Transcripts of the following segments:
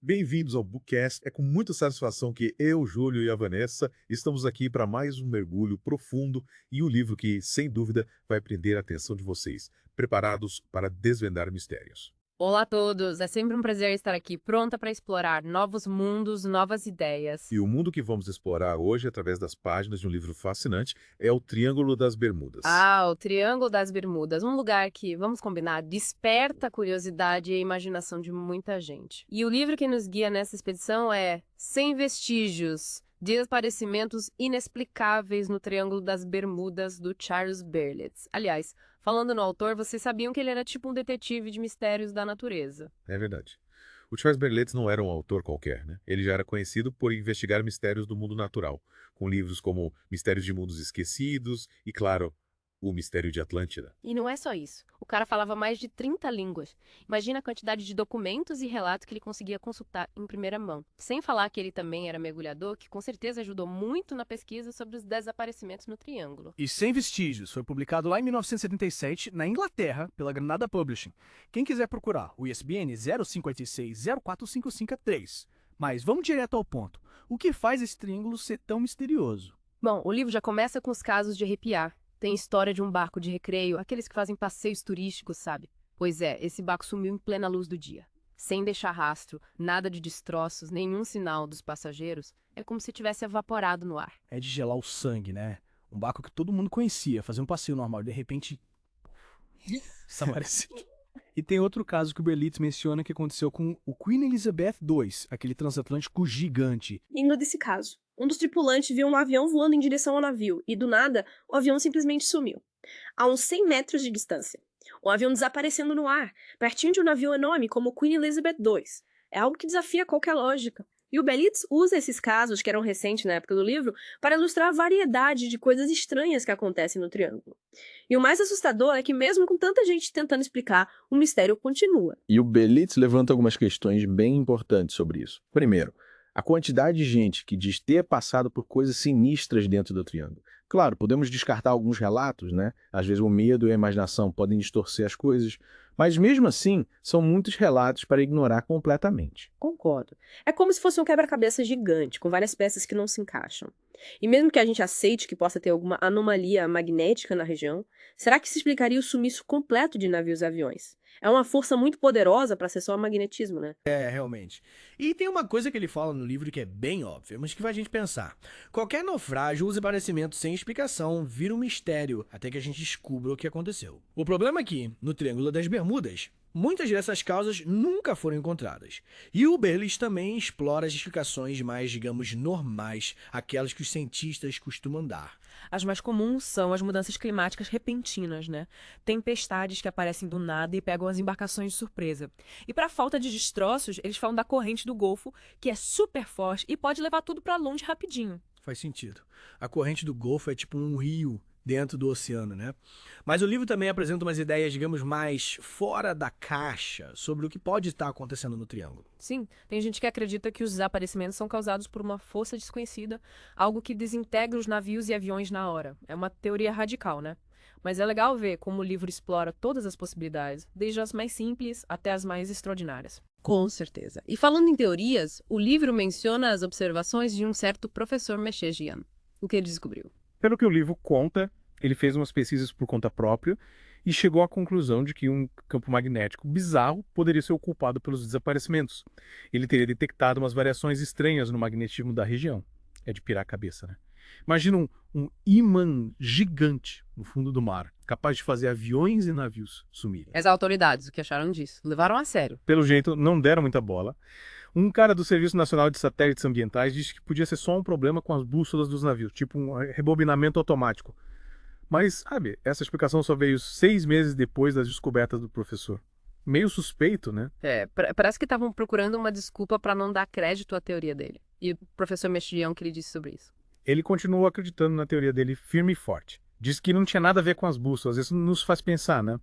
Bem-vindos ao Bookcast. É com muita satisfação que eu, Júlio e a Vanessa estamos aqui para mais um mergulho profundo em um livro que, sem dúvida, vai prender a atenção de vocês, preparados para desvendar mistérios. Olá a todos, é sempre um prazer estar aqui pronta para explorar novos mundos, novas ideias. E o mundo que vamos explorar hoje, através das páginas de um livro fascinante, é o Triângulo das Bermudas. O Triângulo das Bermudas, um lugar que, vamos combinar, desperta a curiosidade e a imaginação de muita gente. E o livro que nos guia nessa expedição é Sem Vestígios, Desaparecimentos Inexplicáveis no Triângulo das Bermudas, do Charles Berlitz. Aliás, falando no autor, vocês sabiam que ele era tipo um detetive de mistérios da natureza. É verdade. O Charles Berlitz não era um autor qualquer, né? Ele já era conhecido por investigar mistérios do mundo natural, com livros como Mistérios de Mundos Esquecidos e, claro, O Mistério de Atlântida. E não é só isso. O cara falava mais de 30 línguas. Imagina a quantidade de documentos e relatos que ele conseguia consultar em primeira mão. Sem falar que ele também era mergulhador, que com certeza ajudou muito na pesquisa sobre os desaparecimentos no Triângulo. E Sem Vestígios foi publicado lá em 1977, na Inglaterra, pela Granada Publishing. Quem quiser procurar, o ISBN 056045553. Mas vamos direto ao ponto. O que faz esse triângulo ser tão misterioso? Bom, o livro já começa com os casos de arrepiar. Tem história de um barco de recreio, aqueles que fazem passeios turísticos, sabe? Pois é, esse barco sumiu em plena luz do dia. Sem deixar rastro, nada de destroços, nenhum sinal dos passageiros. É como se tivesse evaporado no ar. É de gelar o sangue, né? Um barco que todo mundo conhecia, fazia um passeio normal e de repente desapareceu. E tem outro caso que o Berlitz menciona que aconteceu com o Queen Elizabeth II, aquele transatlântico gigante. Indo desse caso, um dos tripulantes viu um avião voando em direção ao navio e, do nada, o avião simplesmente sumiu. A uns 100 metros de distância. O avião desaparecendo no ar, pertinho de um navio enorme como o Queen Elizabeth II. É algo que desafia qualquer lógica. E o Berlitz usa esses casos, que eram recentes na época do livro, para ilustrar a variedade de coisas estranhas que acontecem no Triângulo. E o mais assustador é que, mesmo com tanta gente tentando explicar, o mistério continua. E o Berlitz levanta algumas questões bem importantes sobre isso. Primeiro, a quantidade de gente que diz ter passado por coisas sinistras dentro do Triângulo. Claro, podemos descartar alguns relatos, né? Às vezes o medo e a imaginação podem distorcer as coisas, mas mesmo assim, são muitos relatos para ignorar completamente. Concordo. É como se fosse um quebra-cabeça gigante, com várias peças que não se encaixam. E mesmo que a gente aceite que possa ter alguma anomalia magnética na região, será que se explicaria o sumiço completo de navios e aviões? É uma força muito poderosa para ser só magnetismo, né? É, realmente. E tem uma coisa que ele fala no livro que é bem óbvia, mas que faz a gente pensar. Qualquer naufrágio ou desaparecimento sem explicação vira um mistério até que a gente descubra o que aconteceu. O problema é que, no Triângulo das Bermudas, muitas dessas causas nunca foram encontradas. E o Berlitz também explora as explicações mais, digamos, normais, aquelas que os cientistas costumam dar. As mais comuns são as mudanças climáticas repentinas, né? Tempestades que aparecem do nada e pegam as embarcações de surpresa. E para falta de destroços, eles falam da corrente do Golfo, que é super forte e pode levar tudo para longe rapidinho. Faz sentido. A corrente do Golfo é tipo um rio dentro do oceano, né? Mas o livro também apresenta umas ideias, digamos, mais fora da caixa sobre o que pode estar acontecendo no Triângulo. Sim, tem gente que acredita que os desaparecimentos são causados por uma força desconhecida, algo que desintegra os navios e aviões na hora. É uma teoria radical, né? Mas é legal ver como o livro explora todas as possibilidades, desde as mais simples até as mais extraordinárias. Com certeza. E falando em teorias, o livro menciona as observações de um certo professor Mechegian. O que ele descobriu? Pelo que o livro conta, ele fez umas pesquisas por conta própria e chegou à conclusão de que um campo magnético bizarro poderia ser o culpado pelos desaparecimentos. Ele teria detectado umas variações estranhas no magnetismo da região. É de pirar a cabeça, né? Imagina um ímã gigante no fundo do mar, capaz de fazer aviões e navios sumirem. As autoridades, o que acharam disso? Levaram a sério. Pelo jeito, não deram muita bola. Um cara do Serviço Nacional de Satélites Ambientais disse que podia ser só um problema com as bússolas dos navios, tipo um rebobinamento automático. Mas, sabe, essa explicação só veio 6 meses depois das descobertas do professor. Meio suspeito, né? Parece que estavam procurando uma desculpa para não dar crédito à teoria dele. E o professor Mechegian, o que ele disse sobre isso? Ele continuou acreditando na teoria dele firme e forte. Disse que não tinha nada a ver com as bússolas. Isso nos faz pensar, né?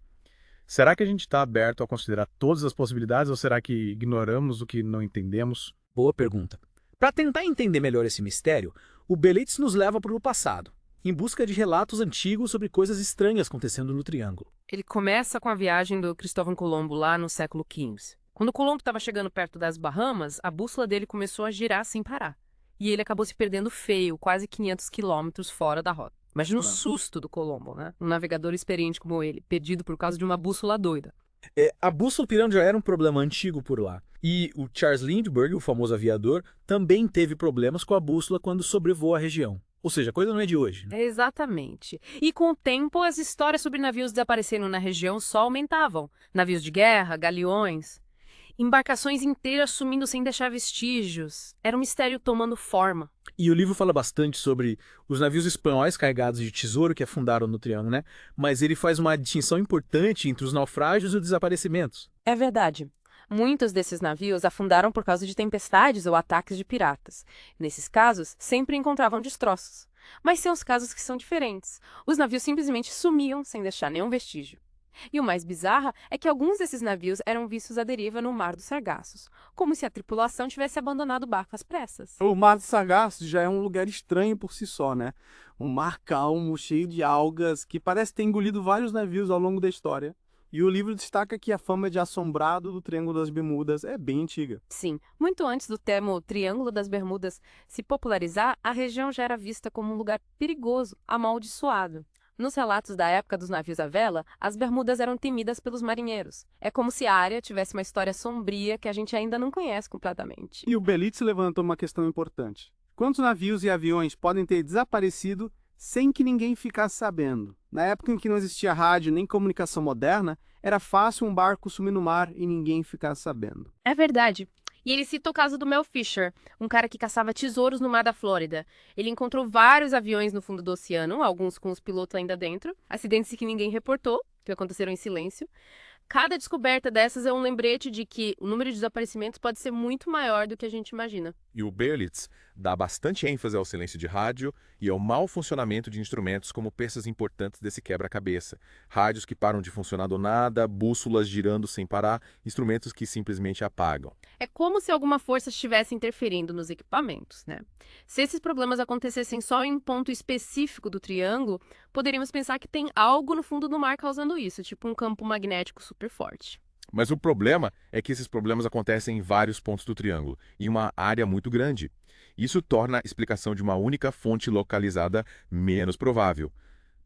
Será que a gente está aberto a considerar todas as possibilidades ou será que ignoramos o que não entendemos? Boa pergunta. Para tentar entender melhor esse mistério, o Berlitz nos leva para o passado, em busca de relatos antigos sobre coisas estranhas acontecendo no Triângulo. Ele começa com a viagem do Cristóvão Colombo lá no século XV. Quando Colombo estava chegando perto das Bahamas, a bússola dele começou a girar sem parar. E ele acabou se perdendo feio, quase 500 quilômetros fora da rota. Imagina o susto do Colombo, né? Um navegador experiente como ele, perdido por causa de uma bússola doida. A bússola pirando já era um problema antigo por lá. E o Charles Lindbergh, o famoso aviador, também teve problemas com a bússola quando sobrevoou a região. Ou seja, a coisa não é de hoje, né? Exatamente. E com o tempo, as histórias sobre navios desaparecendo na região só aumentavam. Navios de guerra, galeões, embarcações inteiras sumindo sem deixar vestígios. Era um mistério tomando forma. E o livro fala bastante sobre os navios espanhóis carregados de tesouro que afundaram no Triângulo, né? Mas ele faz uma distinção importante entre os naufrágios e os desaparecimentos. É verdade. Muitos desses navios afundaram por causa de tempestades ou ataques de piratas. Nesses casos, sempre encontravam destroços. Mas tem uns casos que são diferentes. Os navios simplesmente sumiam sem deixar nenhum vestígio. E o mais bizarro é que alguns desses navios eram vistos à deriva no Mar dos Sargassos, como se a tripulação tivesse abandonado o barco às pressas. O Mar dos Sargassos já é um lugar estranho por si só, né? Um mar calmo, cheio de algas, que parece ter engolido vários navios ao longo da história. E o livro destaca que a fama de assombrado do Triângulo das Bermudas é bem antiga. Sim, muito antes do termo Triângulo das Bermudas se popularizar, a região já era vista como um lugar perigoso, amaldiçoado. Nos relatos da época dos navios à vela, as Bermudas eram temidas pelos marinheiros. É como se a área tivesse uma história sombria que a gente ainda não conhece completamente. E o Belitz levantou uma questão importante. Quantos navios e aviões podem ter desaparecido sem que ninguém ficasse sabendo? Na época em que não existia rádio nem comunicação moderna, era fácil um barco sumir no mar e ninguém ficasse sabendo. É verdade. E ele cita o caso do Mel Fisher, um cara que caçava tesouros no mar da Flórida. Ele encontrou vários aviões no fundo do oceano, alguns com os pilotos ainda dentro, acidentes que ninguém reportou, que aconteceram em silêncio. Cada descoberta dessas é um lembrete de que o número de desaparecimentos pode ser muito maior do que a gente imagina. E o Berlitz dá bastante ênfase ao silêncio de rádio e ao mau funcionamento de instrumentos como peças importantes desse quebra-cabeça. Rádios que param de funcionar do nada, bússolas girando sem parar, instrumentos que simplesmente apagam. É como se alguma força estivesse interferindo nos equipamentos, né? Se esses problemas acontecessem só em um ponto específico do triângulo, poderíamos pensar que tem algo no fundo do mar causando isso, tipo um campo magnético super forte. Mas o problema é que esses problemas acontecem em vários pontos do triângulo, em uma área muito grande. Isso torna a explicação de uma única fonte localizada menos provável.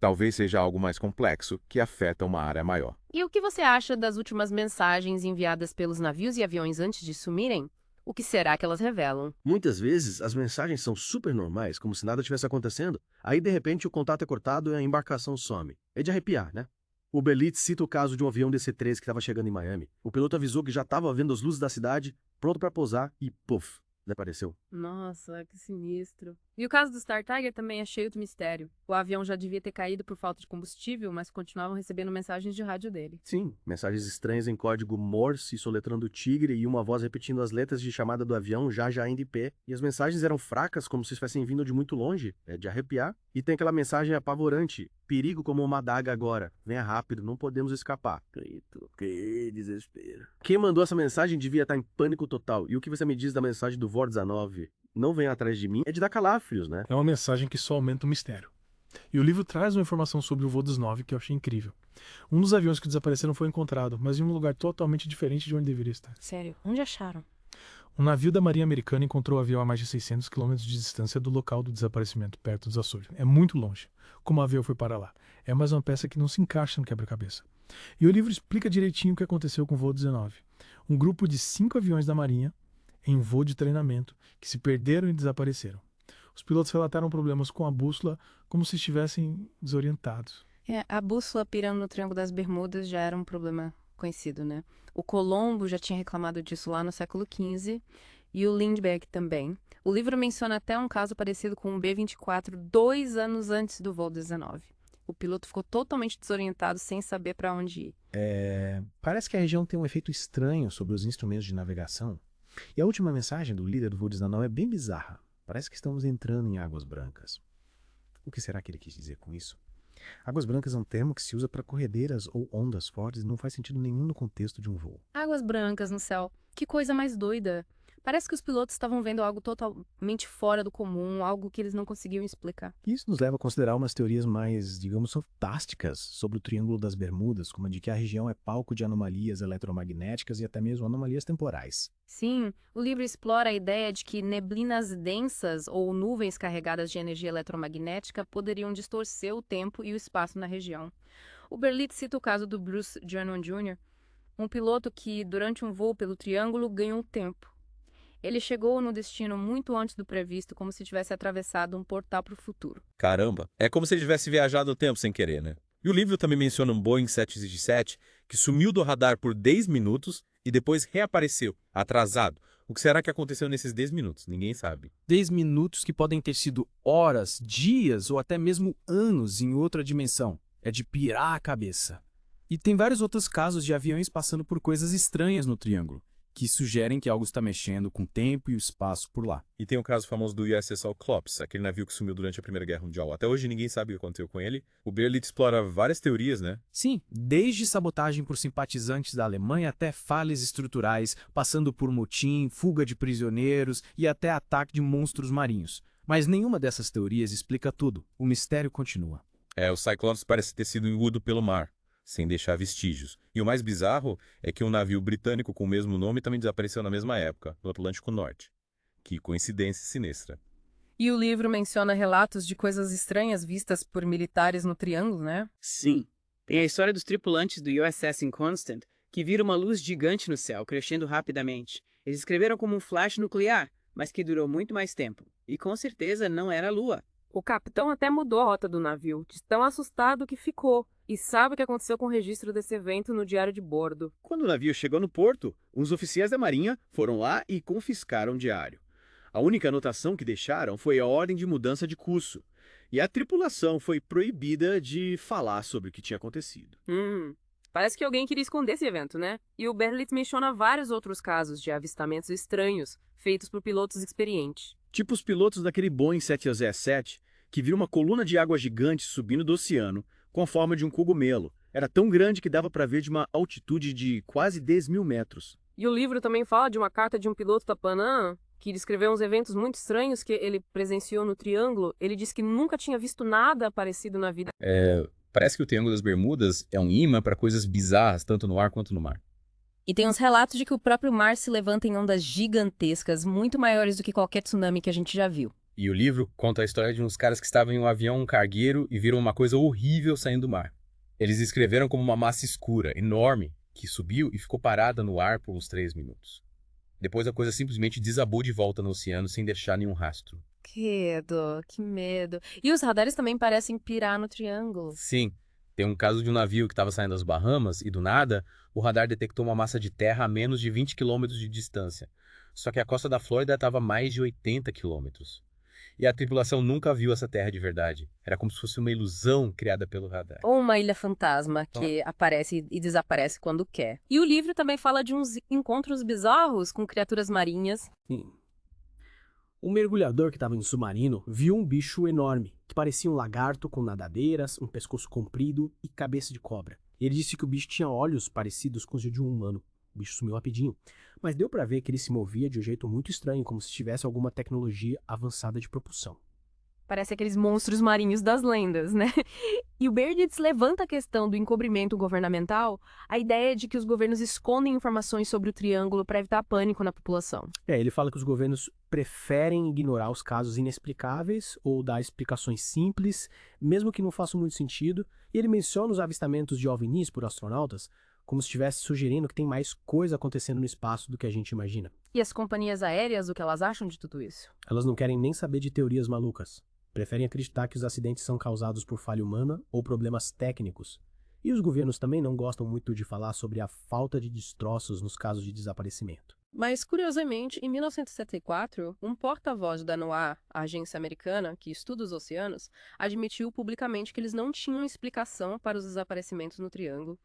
Talvez seja algo mais complexo, que afeta uma área maior. E o que você acha das últimas mensagens enviadas pelos navios e aviões antes de sumirem? O que será que elas revelam? Muitas vezes, as mensagens são super normais, como se nada tivesse acontecendo. Aí, de repente, o contato é cortado e a embarcação some. É de arrepiar, né? O Belitz cita o caso de um avião DC-3 que estava chegando em Miami. O piloto avisou que já estava vendo as luzes da cidade, pronto para pousar, e puf, desapareceu. Nossa, que sinistro. E o caso do Star Tiger também é cheio de mistério. O avião já devia ter caído por falta de combustível, mas continuavam recebendo mensagens de rádio dele. Sim, mensagens estranhas em código Morse, soletrando tigre e uma voz repetindo as letras de chamada do avião já indo em pé. E as mensagens eram fracas, como se estivessem vindo de muito longe. É de arrepiar. E tem aquela mensagem apavorante. Perigo como uma adaga agora. Venha rápido, não podemos escapar. Que desespero. Quem mandou essa mensagem devia estar em pânico total. E o que você me diz da mensagem do Voo 19? Não venha atrás de mim, é de dar calafrios, né? É uma mensagem que só aumenta o mistério. E o livro traz uma informação sobre o voo dos 9 que eu achei incrível. Um dos aviões que desapareceram foi encontrado, mas em um lugar totalmente diferente de onde deveria estar. Sério, onde acharam? Um navio da Marinha Americana encontrou o avião a mais de 600 quilômetros de distância do local do desaparecimento, perto dos Açores. É muito longe. Como o avião foi para lá? É mais uma peça que não se encaixa no quebra-cabeça. E o livro explica direitinho o que aconteceu com o voo 19. Um grupo de 5 aviões da Marinha em voo de treinamento, que se perderam e desapareceram. Os pilotos relataram problemas com a bússola como se estivessem desorientados. A bússola pirando no Triângulo das Bermudas já era um problema conhecido, né? O Colombo já tinha reclamado disso lá no século XV e o Lindbergh também. O livro menciona até um caso parecido com o B-24 2 anos antes do voo 19. O piloto ficou totalmente desorientado, sem saber para onde ir. Parece que a região tem um efeito estranho sobre os instrumentos de navegação. E a última mensagem do líder do voo 19 é bem bizarra. Parece que estamos entrando em águas brancas. O que será que ele quis dizer com isso? Águas brancas é um termo que se usa para corredeiras ou ondas fortes e não faz sentido nenhum no contexto de um voo. Águas brancas no céu. Que coisa mais doida. Parece que os pilotos estavam vendo algo totalmente fora do comum, algo que eles não conseguiam explicar. Isso nos leva a considerar umas teorias mais, digamos, fantásticas sobre o Triângulo das Bermudas, como a de que a região é palco de anomalias eletromagnéticas e até mesmo anomalias temporais. Sim, o livro explora a ideia de que neblinas densas ou nuvens carregadas de energia eletromagnética poderiam distorcer o tempo e o espaço na região. O Berlitz cita o caso do Bruce Jernon Jr., um piloto que, durante um voo pelo Triângulo, ganhou tempo. Ele chegou no destino muito antes do previsto, como se tivesse atravessado um portal para o futuro. Caramba, é como se ele tivesse viajado no tempo sem querer, né? E o livro também menciona um Boeing 737 que sumiu do radar por 10 minutos e depois reapareceu, atrasado. O que será que aconteceu nesses 10 minutos? Ninguém sabe. 10 minutos que podem ter sido horas, dias ou até mesmo anos em outra dimensão. É de pirar a cabeça. E tem vários outros casos de aviões passando por coisas estranhas no Triângulo, que sugerem que algo está mexendo com o tempo e o espaço por lá. E tem o caso famoso do USS Cyclops, aquele navio que sumiu durante a Primeira Guerra Mundial. Até hoje ninguém sabe o que aconteceu com ele. O Berlitz explora várias teorias, né? Sim, desde sabotagem por simpatizantes da Alemanha até falhas estruturais, passando por motim, fuga de prisioneiros e até ataque de monstros marinhos. Mas nenhuma dessas teorias explica tudo. O mistério continua. O Cyclops parece ter sido engolido pelo mar, sem deixar vestígios. E o mais bizarro é que um navio britânico com o mesmo nome também desapareceu na mesma época, no Atlântico Norte. Que coincidência sinistra. E o livro menciona relatos de coisas estranhas vistas por militares no Triângulo, né? Sim. Tem a história dos tripulantes do USS Inconstant, que viram uma luz gigante no céu, crescendo rapidamente. Eles escreveram como um flash nuclear, mas que durou muito mais tempo. E com certeza não era a Lua. O capitão até mudou a rota do navio, de tão assustado que ficou, e sabe o que aconteceu com o registro desse evento no diário de bordo. Quando o navio chegou no porto, uns oficiais da Marinha foram lá e confiscaram o diário. A única anotação que deixaram foi a ordem de mudança de curso, e a tripulação foi proibida de falar sobre o que tinha acontecido. Parece que alguém queria esconder esse evento, né? E o Berlitz menciona vários outros casos de avistamentos estranhos, feitos por pilotos experientes. Tipo os pilotos daquele Boeing 707, que viram uma coluna de água gigante subindo do oceano, com a forma de um cogumelo. Era tão grande que dava para ver de uma altitude de quase 10 mil metros. E o livro também fala de uma carta de um piloto da Panam, que descreveu uns eventos muito estranhos que ele presenciou no Triângulo. Ele disse que nunca tinha visto nada parecido na vida. Parece que o Triângulo das Bermudas é um imã para coisas bizarras, tanto no ar quanto no mar. E tem uns relatos de que o próprio mar se levanta em ondas gigantescas, muito maiores do que qualquer tsunami que a gente já viu. E o livro conta a história de uns caras que estavam em um avião cargueiro e viram uma coisa horrível saindo do mar. Eles escreveram como uma massa escura, enorme, que subiu e ficou parada no ar por uns 3 minutos. Depois a coisa simplesmente desabou de volta no oceano sem deixar nenhum rastro. Que medo. E os radares também parecem pirar no Triângulo. Sim, tem um caso de um navio que estava saindo das Bahamas e do nada o radar detectou uma massa de terra a menos de 20 quilômetros de distância. Só que a costa da Flórida estava a mais de 80 quilômetros. E a tripulação nunca viu essa terra de verdade. Era como se fosse uma ilusão criada pelo radar. Ou uma ilha fantasma que aparece e desaparece quando quer. E o livro também fala de uns encontros bizarros com criaturas marinhas. Sim. Um mergulhador que estava em submarino viu um bicho enorme, que parecia um lagarto com nadadeiras, um pescoço comprido e cabeça de cobra. Ele disse que o bicho tinha olhos parecidos com os de um humano. O bicho sumiu rapidinho, mas deu para ver que ele se movia de um jeito muito estranho, como se tivesse alguma tecnologia avançada de propulsão. Parece aqueles monstros marinhos das lendas, né? E o Berlitz levanta a questão do encobrimento governamental, a ideia de que os governos escondem informações sobre o Triângulo para evitar pânico na população. Ele fala que os governos preferem ignorar os casos inexplicáveis ou dar explicações simples, mesmo que não façam muito sentido, e ele menciona os avistamentos de OVNIs por astronautas como se estivesse sugerindo que tem mais coisa acontecendo no espaço do que a gente imagina. E as companhias aéreas, o que elas acham de tudo isso? Elas não querem nem saber de teorias malucas. Preferem acreditar que os acidentes são causados por falha humana ou problemas técnicos. E os governos também não gostam muito de falar sobre a falta de destroços nos casos de desaparecimento. Mas, curiosamente, em 1974, um porta-voz da NOAA, a agência americana que estuda os oceanos, admitiu publicamente que eles não tinham explicação para os desaparecimentos no Triângulo.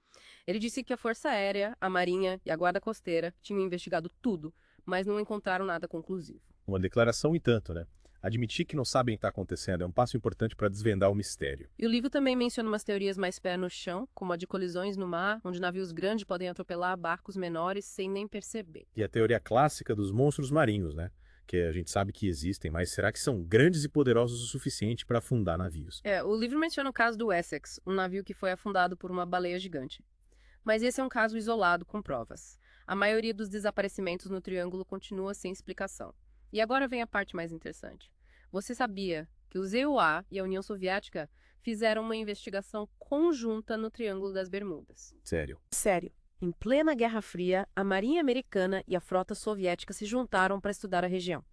Ele disse que a Força Aérea, a Marinha e a Guarda Costeira tinham investigado tudo, mas não encontraram nada conclusivo. Uma declaração e tanto, né? Admitir que não sabem o que está acontecendo é um passo importante para desvendar o mistério. E o livro também menciona umas teorias mais pé no chão, como a de colisões no mar, onde navios grandes podem atropelar barcos menores sem nem perceber. E a teoria clássica dos monstros marinhos, né? Que a gente sabe que existem, mas será que são grandes e poderosos o suficiente para afundar navios? O livro menciona o caso do Essex, um navio que foi afundado por uma baleia gigante. Mas esse é um caso isolado, com provas. A maioria dos desaparecimentos no Triângulo continua sem explicação. E agora vem a parte mais interessante. Você sabia que os EUA e a União Soviética fizeram uma investigação conjunta no Triângulo das Bermudas? Sério? Sério. Em plena Guerra Fria, a Marinha Americana e a frota soviética se juntaram para estudar a região.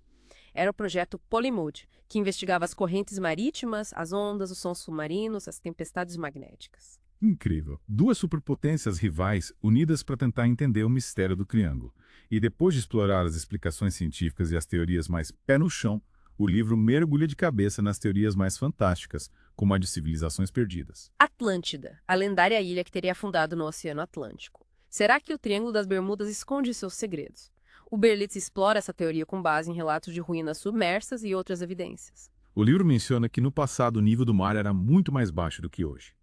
Era o projeto Polymud, que investigava as correntes marítimas, as ondas, os sons submarinos, as tempestades magnéticas. Incrível. Duas superpotências rivais unidas para tentar entender o mistério do Triângulo. E depois de explorar as explicações científicas e as teorias mais pé no chão, o livro mergulha de cabeça nas teorias mais fantásticas, como a de civilizações perdidas. Atlântida, a lendária ilha que teria afundado no Oceano Atlântico. Será que o Triângulo das Bermudas esconde seus segredos? O Berlitz explora essa teoria com base em relatos de ruínas submersas e outras evidências. O livro menciona que no passado o nível do mar era muito mais baixo do que hoje.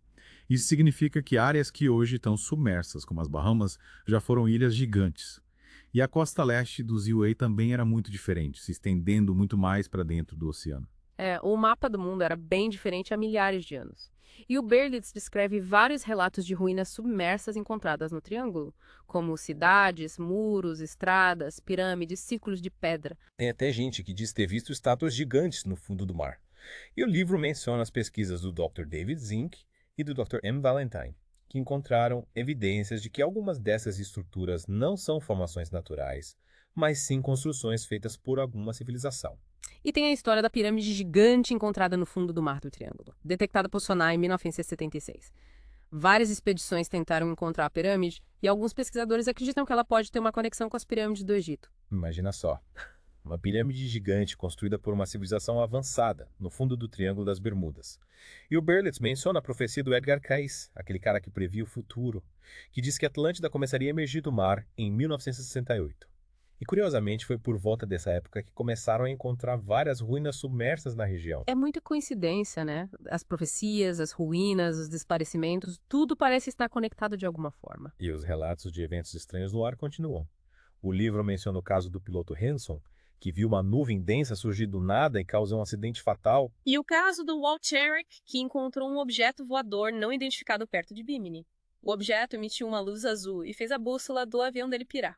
Isso significa que áreas que hoje estão submersas, como as Bahamas, já foram ilhas gigantes. E a costa leste dos UA também era muito diferente, se estendendo muito mais para dentro do oceano. O mapa do mundo era bem diferente há milhares de anos. E o Berlitz descreve vários relatos de ruínas submersas encontradas no Triângulo, como cidades, muros, estradas, pirâmides, círculos de pedra. Tem até gente que diz ter visto estátuas gigantes no fundo do mar. E o livro menciona as pesquisas do Dr. David Zink e do Dr. M. Valentine, que encontraram evidências de que algumas dessas estruturas não são formações naturais, mas sim construções feitas por alguma civilização. E tem a história da pirâmide gigante encontrada no fundo do mar do Triângulo, detectada por sonar em 1976. Várias expedições tentaram encontrar a pirâmide e alguns pesquisadores acreditam que ela pode ter uma conexão com as pirâmides do Egito. Imagina só, uma pirâmide gigante construída por uma civilização avançada no fundo do Triângulo das Bermudas. E o Berlitz menciona a profecia do Edgar Cayce, aquele cara que previa o futuro, que diz que a Atlântida começaria a emergir do mar em 1968. E curiosamente foi por volta dessa época que começaram a encontrar várias ruínas submersas na região. É muita coincidência, né? As profecias, as ruínas, os desaparecimentos, tudo parece estar conectado de alguma forma. E os relatos de eventos estranhos no ar continuam. O livro menciona o caso do piloto Hanson, que viu uma nuvem densa surgir do nada e causou um acidente fatal. E o caso do Walt Cherrick, que encontrou um objeto voador não identificado perto de Bimini. O objeto emitiu uma luz azul e fez a bússola do avião dele pirar.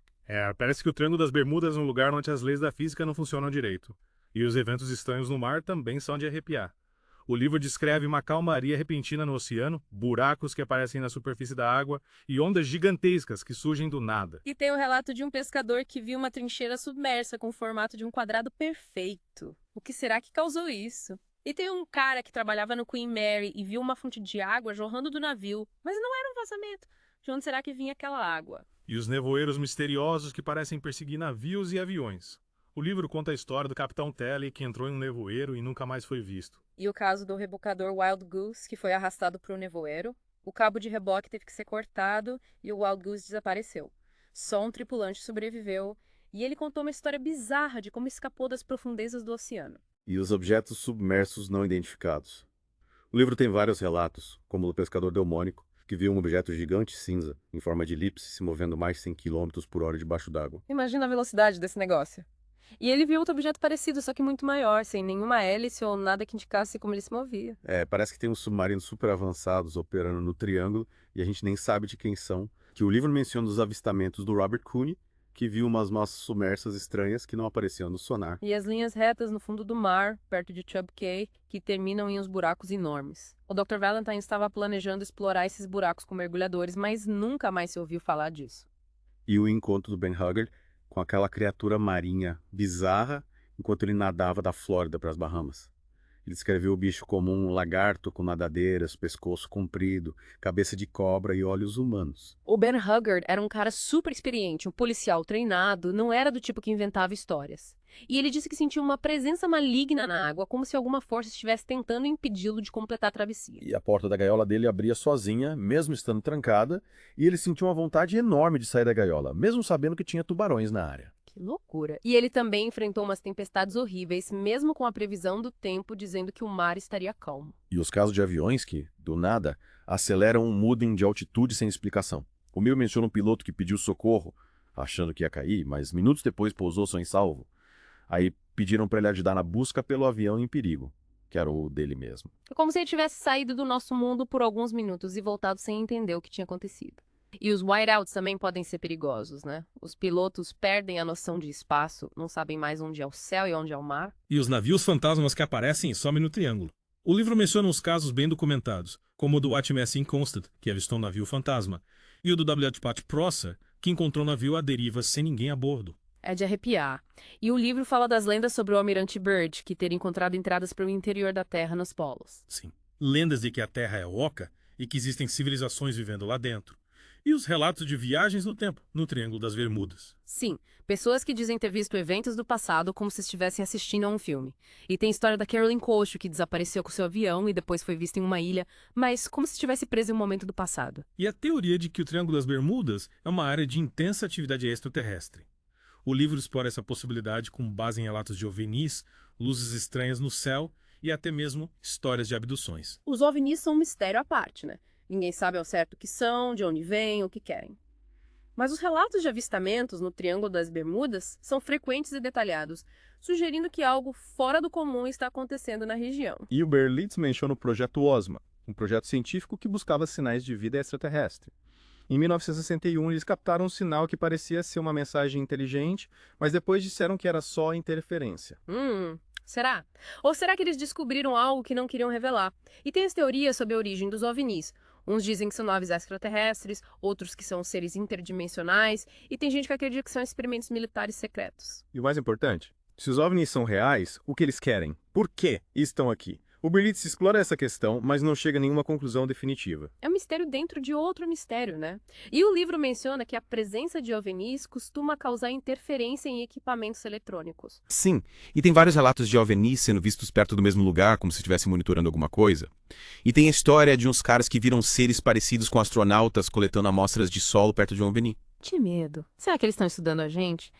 Parece que o Triângulo das Bermudas é um lugar onde as leis da física não funcionam direito. E os eventos estranhos no mar também são de arrepiar. O livro descreve uma calmaria repentina no oceano, buracos que aparecem na superfície da água e ondas gigantescas que surgem do nada. E tem o relato de um pescador que viu uma trincheira submersa com o formato de um quadrado perfeito. O que será que causou isso? E tem um cara que trabalhava no Queen Mary e viu uma fonte de água jorrando do navio, mas não era um vazamento. De onde será que vinha aquela água? E os nevoeiros misteriosos que parecem perseguir navios e aviões. O livro conta a história do Capitão Telly, que entrou em um nevoeiro e nunca mais foi visto. E o caso do rebocador Wild Goose, que foi arrastado para o nevoeiro. O cabo de reboque teve que ser cortado e o Wild Goose desapareceu. Só um tripulante sobreviveu e ele contou uma história bizarra de como escapou das profundezas do oceano. E os objetos submersos não identificados. O livro tem vários relatos, como o do pescador Delmônico, que viu um objeto gigante cinza, em forma de elipse, se movendo mais de 100 km por hora debaixo d'água. Imagina a velocidade desse negócio. E ele viu outro objeto parecido, só que muito maior, sem nenhuma hélice ou nada que indicasse como ele se movia. Parece que tem uns submarinos super avançados operando no Triângulo, e a gente nem sabe de quem são. Que o livro menciona os avistamentos do Robert Cooney, que viu umas massas submersas estranhas que não apareciam no sonar. E as linhas retas no fundo do mar, perto de Chub Cay, que terminam em uns buracos enormes. O Dr. Valentine estava planejando explorar esses buracos com mergulhadores, mas nunca mais se ouviu falar disso. E o encontro do Ben Huggard com aquela criatura marinha bizarra enquanto ele nadava da Flórida para as Bahamas. Ele descreveu o bicho como um lagarto com nadadeiras, pescoço comprido, cabeça de cobra e olhos humanos. O Ben Huggard era um cara super experiente, um policial treinado, não era do tipo que inventava histórias. E ele disse que sentiu uma presença maligna na água, como se alguma força estivesse tentando impedi-lo de completar a travessia. E a porta da gaiola dele abria sozinha, mesmo estando trancada, e ele sentiu uma vontade enorme de sair da gaiola, mesmo sabendo que tinha tubarões na área. Que Loucura. E ele também enfrentou umas tempestades horríveis, mesmo com a previsão do tempo dizendo que o mar estaria calmo. E os casos de aviões que, do nada, aceleram ou mudem de altitude sem explicação. O meu menciona um piloto que pediu socorro, achando que ia cair, mas minutos depois pousou são salvo. Aí pediram para ele ajudar na busca pelo avião em perigo, que era o dele mesmo. É como se ele tivesse saído do nosso mundo por alguns minutos e voltado sem entender o que tinha acontecido. E os whiteouts também podem ser perigosos, né? Os pilotos perdem a noção de espaço, não sabem mais onde é o céu e onde é o mar. E os navios fantasmas que aparecem e somem no triângulo. O livro menciona uns casos bem documentados, como o do HMS Inconstant, que avistou um navio fantasma, e o do W.H. Pat Prosser, que encontrou um navio à deriva sem ninguém a bordo. É de arrepiar. E o livro fala das lendas sobre o almirante Byrd, que teria encontrado entradas para o interior da Terra nos polos. Sim. Lendas de que a Terra é oca e que existem civilizações vivendo lá dentro. E os relatos de viagens no tempo, no Triângulo das Bermudas. Sim, pessoas que dizem ter visto eventos do passado como se estivessem assistindo a um filme. E tem a história da Carolyn Cocho, que desapareceu com seu avião e depois foi vista em uma ilha, mas como se estivesse presa em um momento do passado. E a teoria de que o Triângulo das Bermudas é uma área de intensa atividade extraterrestre. O livro explora essa possibilidade com base em relatos de OVNIs, luzes estranhas no céu e até mesmo histórias de abduções. Os OVNIs são um mistério à parte, né? Ninguém sabe ao certo o que são, de onde vêm, o que querem. Mas os relatos de avistamentos no Triângulo das Bermudas são frequentes e detalhados, sugerindo que algo fora do comum está acontecendo na região. E o Berlitz menciona o Projeto OSMA, um projeto científico que buscava sinais de vida extraterrestre. Em 1961, eles captaram um sinal que parecia ser uma mensagem inteligente, mas depois disseram que era só interferência. Será? Ou será que eles descobriram algo que não queriam revelar? E tem as teorias sobre a origem dos OVNIs. Uns dizem que são naves extraterrestres, outros que são seres interdimensionais, e tem gente que acredita que são experimentos militares secretos. E o mais importante, se os OVNIs são reais, o que eles querem? Por que estão aqui? O Berlitz explora essa questão, mas não chega a nenhuma conclusão definitiva. É um mistério dentro de outro mistério, né? E o livro menciona que a presença de OVNIs costuma causar interferência em equipamentos eletrônicos. Sim, e tem vários relatos de OVNIs sendo vistos perto do mesmo lugar, como se estivesse monitorando alguma coisa. E tem a história de uns caras que viram seres parecidos com astronautas coletando amostras de solo perto de um OVNI. Que medo. Será que eles estão estudando a gente?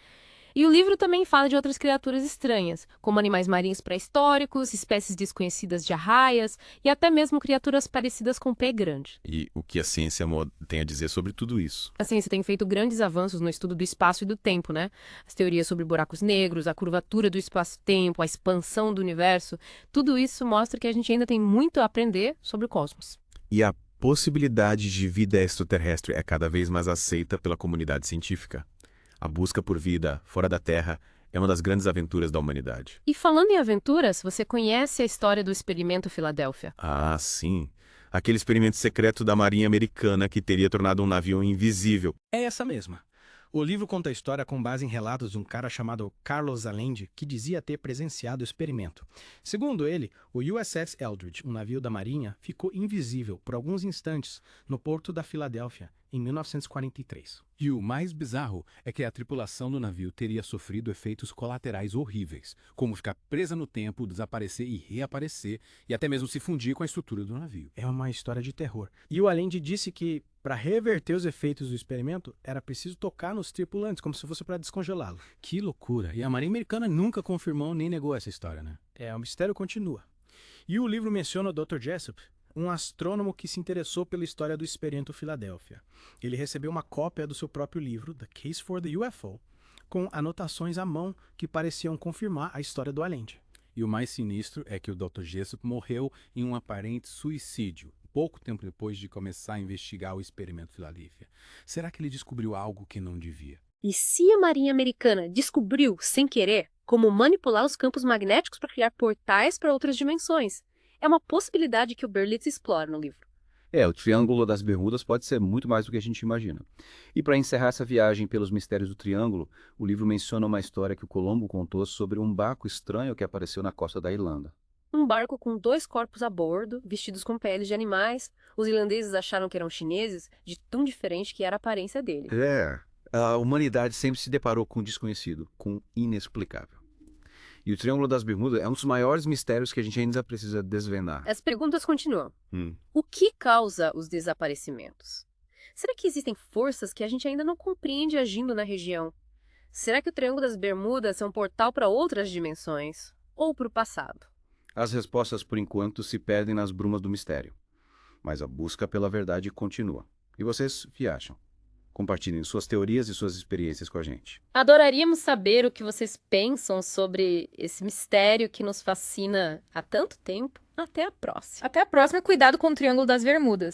E o livro também fala de outras criaturas estranhas, como animais marinhos pré-históricos, espécies desconhecidas de arraias e até mesmo criaturas parecidas com pé grande. E o que a ciência tem a dizer sobre tudo isso? A ciência tem feito grandes avanços no estudo do espaço e do tempo, né? As teorias sobre buracos negros, a curvatura do espaço-tempo, a expansão do universo, tudo isso mostra que a gente ainda tem muito a aprender sobre o cosmos. E a possibilidade de vida extraterrestre é cada vez mais aceita pela comunidade científica. A busca por vida fora da Terra é uma das grandes aventuras da humanidade. E falando em aventuras, você conhece a história do experimento Filadélfia? Ah, sim. Aquele experimento secreto da Marinha Americana que teria tornado um navio invisível. É essa mesma. O livro conta a história com base em relatos de um cara chamado Carlos Allende, que dizia ter presenciado o experimento. Segundo ele, o USS Eldridge, um navio da Marinha, ficou invisível por alguns instantes no porto da Filadélfia, em 1943. E o mais bizarro é que a tripulação do navio teria sofrido efeitos colaterais horríveis, como ficar presa no tempo, desaparecer e reaparecer, e até mesmo se fundir com a estrutura do navio. É uma história de terror. E o Allende disse que, para reverter os efeitos do experimento, era preciso tocar nos tripulantes, como se fosse para descongelá-los. Que loucura! E a Marinha Americana nunca confirmou nem negou essa história, né? O mistério continua. E o livro menciona o Dr. Jessup, um astrônomo que se interessou pela história do experimento Filadélfia. Ele recebeu uma cópia do seu próprio livro, The Case for the UFO, com anotações à mão que pareciam confirmar a história do Allende. E o mais sinistro é que o Dr. Jessup morreu em um aparente suicídio, pouco tempo depois de começar a investigar o experimento Filadélfia. Será que ele descobriu algo que não devia? E se a Marinha Americana descobriu, sem querer, como manipular os campos magnéticos para criar portais para outras dimensões? É uma possibilidade que o Berlitz explora no livro. O Triângulo das Bermudas pode ser muito mais do que a gente imagina. E para encerrar essa viagem pelos mistérios do Triângulo, o livro menciona uma história que o Colombo contou sobre um barco estranho que apareceu na costa da Irlanda. Um barco com 2 corpos a bordo, vestidos com peles de animais. Os irlandeses acharam que eram chineses, de tão diferente que era a aparência dele. A humanidade sempre se deparou com o desconhecido, com o inexplicável. E o Triângulo das Bermudas é um dos maiores mistérios que a gente ainda precisa desvendar. As perguntas continuam. O que causa os desaparecimentos? Será que existem forças que a gente ainda não compreende agindo na região? Será que o Triângulo das Bermudas é um portal para outras dimensões? Ou para o passado? As respostas, por enquanto, se perdem nas brumas do mistério. Mas a busca pela verdade continua. E vocês, o que acham? Compartilhem suas teorias e suas experiências com a gente. Adoraríamos saber o que vocês pensam sobre esse mistério que nos fascina há tanto tempo. Até a próxima. Até a próxima, cuidado com o Triângulo das Bermudas.